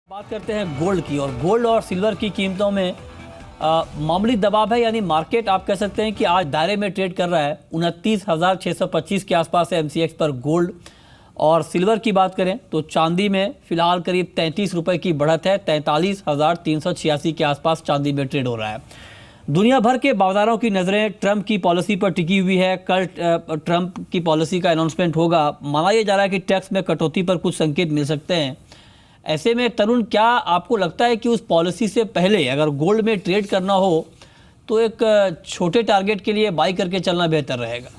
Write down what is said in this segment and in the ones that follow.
बात करते हैं गोल्ड की। और गोल्ड और सिल्वर की कीमतों में मामूली दबाव है, यानी मार्केट आप कह सकते हैं कि आज दायरे में ट्रेड कर रहा है। 29,625 के आसपास है एमसीएक्स पर गोल्ड। और सिल्वर की बात करें तो चांदी में फिलहाल करीब 33 रुपये की बढ़त है। 43,386 के आसपास चांदी में ट्रेड हो रहा है। दुनिया भर के बाजारों की नज़रें ट्रंप की पॉलिसी पर टिकी हुई है। कल ट्रंप की पॉलिसी का अनाउंसमेंट होगा। माना यह जा रहा है कि टैक्स में कटौती पर कुछ संकेत मिल सकते हैं। ऐसे में तरुण, क्या आपको लगता है कि उस पॉलिसी से पहले अगर गोल्ड में ट्रेड करना हो तो एक छोटे टारगेट के लिए बाई करके चलना बेहतर रहेगा?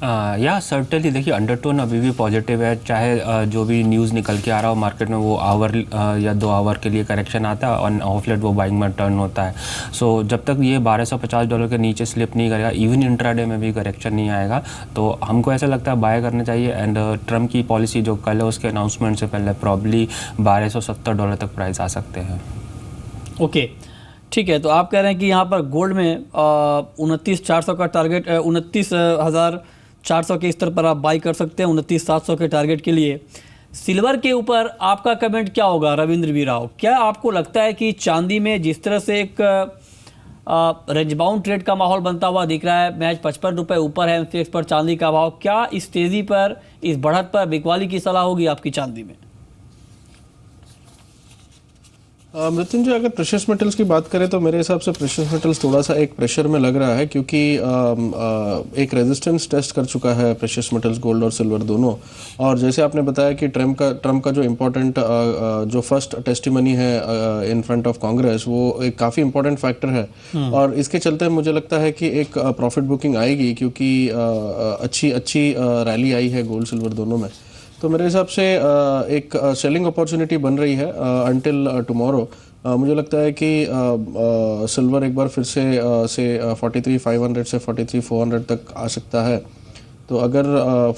या सर्टेनली देखिए, अंडरटोन अभी भी पॉजिटिव है। चाहे जो भी न्यूज़ निकल के आ रहा हो मार्केट में, वो आवर या 2 आवर के लिए करेक्शन आता है और ऑफ लेट वो बाइंग में टर्न होता है। सो जब तक ये $1250 के नीचे स्लिप नहीं करेगा, इवन इंट्राडे में भी करेक्शन नहीं आएगा, तो हमको ऐसा लगता है बाय करना चाहिए। एंड ट्रम्प की पॉलिसी जो कल है उसके अनाउंसमेंट से पहले प्रॉब्ली $1270 तक प्राइस आ सकते हैं। ओके, ठीक है। तो आप कह रहे हैं कि यहाँ पर गोल्ड में 29,400 का टारगेट, 29,400 के स्तर पर आप बाई कर सकते हैं 29,700 के टारगेट के लिए। सिल्वर के ऊपर आपका कमेंट क्या होगा रविंद्र वी राव? क्या आपको लगता है कि चांदी में जिस तरह से एक रेंज बाउंड ट्रेड का माहौल बनता हुआ दिख रहा है, महज 55 रुपये ऊपर है एमसीएक्स पर चांदी का भाव, क्या इस तेज़ी पर, इस बढ़त पर बिकवाली की सलाह होगी आपकी चांदी में? मृत्युंजय, अगर प्रेशियस मेटल्स की बात करें तो मेरे हिसाब से प्रेशियस मेटल्स थोड़ा सा एक प्रेशर में लग रहा है, क्योंकि एक रेजिस्टेंस टेस्ट कर चुका है प्रेशियस मेटल्स, गोल्ड और सिल्वर दोनों। और जैसे आपने बताया कि ट्रम्प का जो इम्पोर्टेंट जो फर्स्ट टेस्टिमनी है इन फ्रंट ऑफ कांग्रेस, वो एक काफ़ी इंपॉर्टेंट फैक्टर है। और इसके चलते मुझे लगता है कि एक प्रॉफिट बुकिंग आएगी, क्योंकि अच्छी रैली आई है गोल्ड सिल्वर दोनों में। तो मेरे हिसाब से एक सेलिंग अपॉर्चुनिटी बन रही है अंटिल टुमारो। मुझे लगता है कि सिल्वर एक बार फिर से 43,500 से 43,400 तक आ सकता है। तो अगर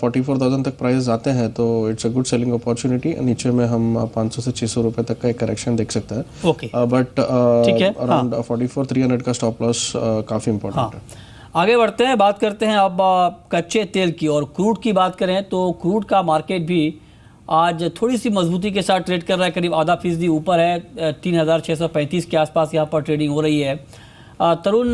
44,000 तक प्राइस आते हैं तो it's a good selling opportunity. नीचे में हम 500 से 600 रुपये तक का एक करेक्शन देख सकते हैं। ओके, बट अराउंड 44,300 का स्टॉप लॉस काफ़ी इंपॉर्टेंट है। आगे बढ़ते हैं, बात करते हैं अब कच्चे तेल की। और क्रूड की बात करें तो क्रूड का मार्केट भी आज थोड़ी सी मजबूती के साथ ट्रेड कर रहा है। करीब आधा फीसदी ऊपर है, 3,635 के आसपास यहाँ पर ट्रेडिंग हो रही है। तरुण,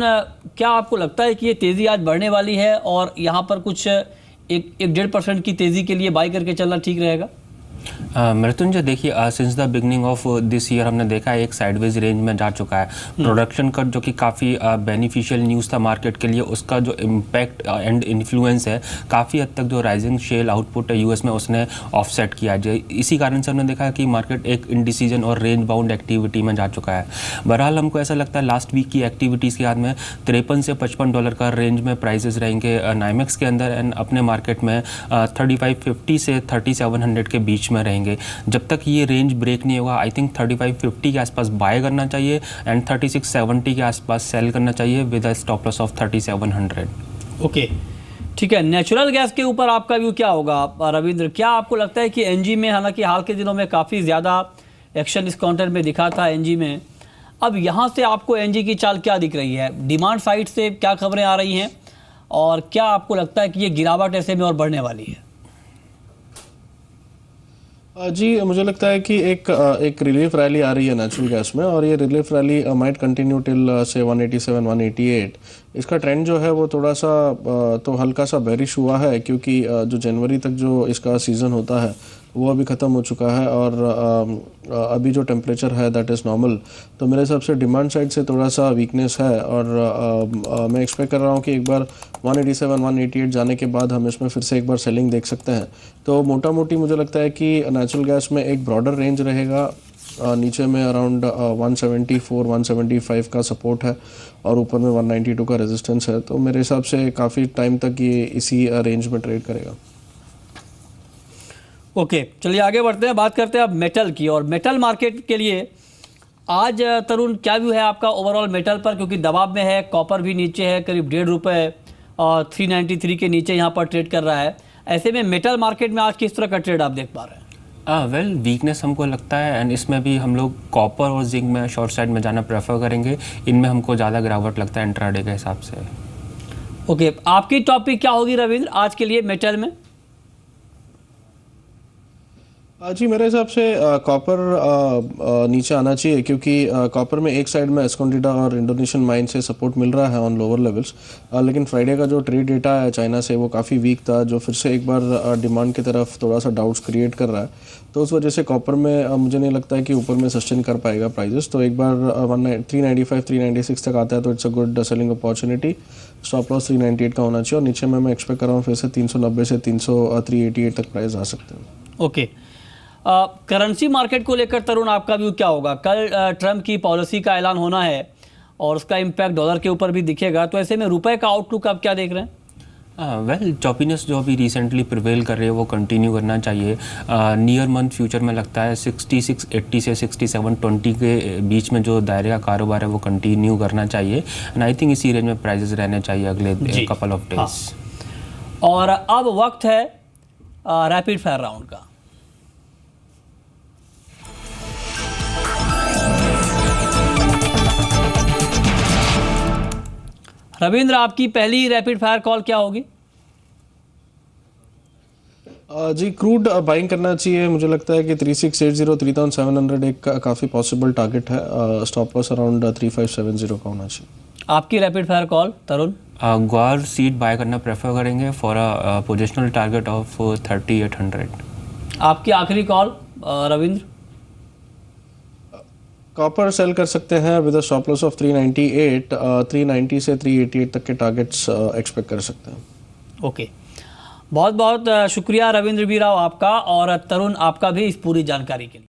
क्या आपको लगता है कि ये तेज़ी आज बढ़ने वाली है और यहाँ पर कुछ 1-1.5% की तेज़ी के लिए बाई करके चलना ठीक रहेगा? मृत्युंजय, देखिए, since the beginning of this year हमने देखा है एक साइडवेज रेंज में जा चुका है। प्रोडक्शन कट जो कि काफ़ी बेनिफिशियल न्यूज़ था मार्केट के लिए, उसका जो इम्पैक्ट एंड इन्फ्लुएंस है काफ़ी हद तक जो राइजिंग शेल आउटपुट है यूएस में, उसने ऑफसेट किया है। इसी कारण से हमने देखा है कि मार्केट एक इंडिसीजन और रेंज बाउंड एक्टिविटी में जा चुका है। बहरहाल हमको ऐसा लगता है लास्ट वीक की एक्टिविटीज़ के बाद में $53 से $55 का रेंज में प्राइजेस रहेंगे नाइमेक्स के अंदर, एंड अपने मार्केट में 3550 से 3700 के बीच में रहेंगे। जब तक ये रेंज ब्रेक नहीं होगा, आई थिंक 3550 के आसपास बाय करना चाहिए एंड 3670 के आसपास सेल करना चाहिए with a stop loss of 3700। Okay, ठीक है। नेचुरल गैस के ऊपर आपका व्यू क्या होगा रविंद्र? क्या आपको लगता है कि एनजी में, हालांकि हाल के दिनों में काफ़ी ज़्यादा एक्शन इस काउंटर में दिखा था एनजी में, अब यहाँ से आपको एनजी की चाल क्या दिख रही है? डिमांड साइड से क्या खबरें आ रही हैं और क्या आपको लगता है कि ये गिरावट ऐसे में और बढ़ने वाली है? जी, मुझे लगता है कि एक रिलीफ रैली आ रही है नेचुरल गैस में, और ये relief rally might continue till से 187 188। इसका ट्रेंड जो है वो थोड़ा सा तो हल्का सा बेरिश हुआ है, क्योंकि जो जनवरी तक जो इसका सीज़न होता है वो अभी ख़त्म हो चुका है, और अभी जो टेम्परेचर है दैट इज़ नॉर्मल। तो मेरे हिसाब से डिमांड साइड से थोड़ा सा वीकनेस है, और मैं एक्सपेक्ट कर रहा हूँ कि एक बार 187 188 जाने के बाद हम इसमें फिर से एक बार सेलिंग देख सकते हैं। तो मोटा मोटी मुझे लगता है कि नेचुरल गैस में एक ब्रॉडर रेंज रहेगा। नीचे में अराउंड 174 175 का सपोर्ट है और ऊपर में 192 का रेजिस्टेंस है। तो मेरे हिसाब से काफ़ी टाइम तक ये इसी रेंज में ट्रेड करेगा। ओके, चलिए आगे बढ़ते हैं, बात करते हैं अब मेटल की। और मेटल मार्केट के लिए आज तरुण क्या व्यू है आपका ओवरऑल मेटल पर? क्योंकि दबाव में है, कॉपर भी नीचे है, करीब ₹1.5 और 393 के नीचे यहाँ पर ट्रेड कर रहा है। ऐसे में मेटल मार्केट में आज किस तरह का ट्रेड आप देख पा रहे हैं? वेल, वीकनेस हमको लगता है, एंड इसमें भी हम लोग कॉपर और जिंक में शॉर्ट साइड में जाना प्रेफर करेंगे। इनमें हमको ज़्यादा गिरावट लगता है इंट्राडे के हिसाब से। ओके, आपकी टॉपिक क्या होगी रविंद्र आज के लिए मेटल में? जी मेरे हिसाब से कॉपर नीचे आना चाहिए, क्योंकि कॉपर में एक साइड में एस्कोंडिडा और इंडोनेशियन माइन से सपोर्ट मिल रहा है ऑन लोअर लेवल्स, लेकिन फ्राइडे का जो ट्रेड डेटा है चाइना से वो काफ़ी वीक था, जो फिर से एक बार डिमांड की तरफ थोड़ा सा डाउट्स क्रिएट कर रहा है। तो उस वजह से कॉपर में मुझे नहीं लगता है कि ऊपर में सस्टेन कर पाएगा प्राइजेस। तो एक बार 395 396 तक आता है तो it's a good selling opportunity. Stop loss 398 का होना चाहिए, और नीचे में मैं एक्सपेक्ट कर रहा हूँ फिर से 390 से 388 तक प्राइस आ सकते हैं। ओके, करेंसी मार्केट को लेकर तरुण आपका व्यू क्या होगा? कल ट्रम्प की पॉलिसी का ऐलान होना है और उसका इम्पैक्ट डॉलर के ऊपर भी दिखेगा, तो ऐसे में रुपए का आउटलुक आप क्या देख रहे हैं? वेल चॉपीनेस जो अभी रिसेंटली प्रिवेल कर रही है वो कंटिन्यू करना चाहिए। नियर मंथ फ्यूचर में लगता है 6680 से 6720 के बीच में जो दायरे का कारोबार है वो कंटिन्यू करना चाहिए, एंड आई थिंक इसी रेंज में प्राइजेस रहने चाहिए अगले कपल ऑफ डेज। और अब वक्त है रैपिड फायर राउंड का। रविंद्र, आपकी पहली रैपिड फायर कॉल क्या होगी? जी क्रूड बाइंग करना चाहिए। मुझे लगता है कि 3680 3700 एक काफ़ी पॉसिबल टारगेट है। स्टॉप लॉस अराउंड 3570 का होना चाहिए। आपकी रैपिड फायर कॉल तरुण? ग्वार सीड बाय करना प्रेफर करेंगे for a positional target of 3800। आपकी आखिरी कॉल रविंद्र? कॉपर सेल कर सकते हैं with a stop loss of 398। 390 से 388 तक के टारगेट्स एक्सपेक्ट कर सकते हैं। ओके, बहुत बहुत शुक्रिया रविंद्र बी राव आपका, और तरुण आपका भी इस पूरी जानकारी के लिए।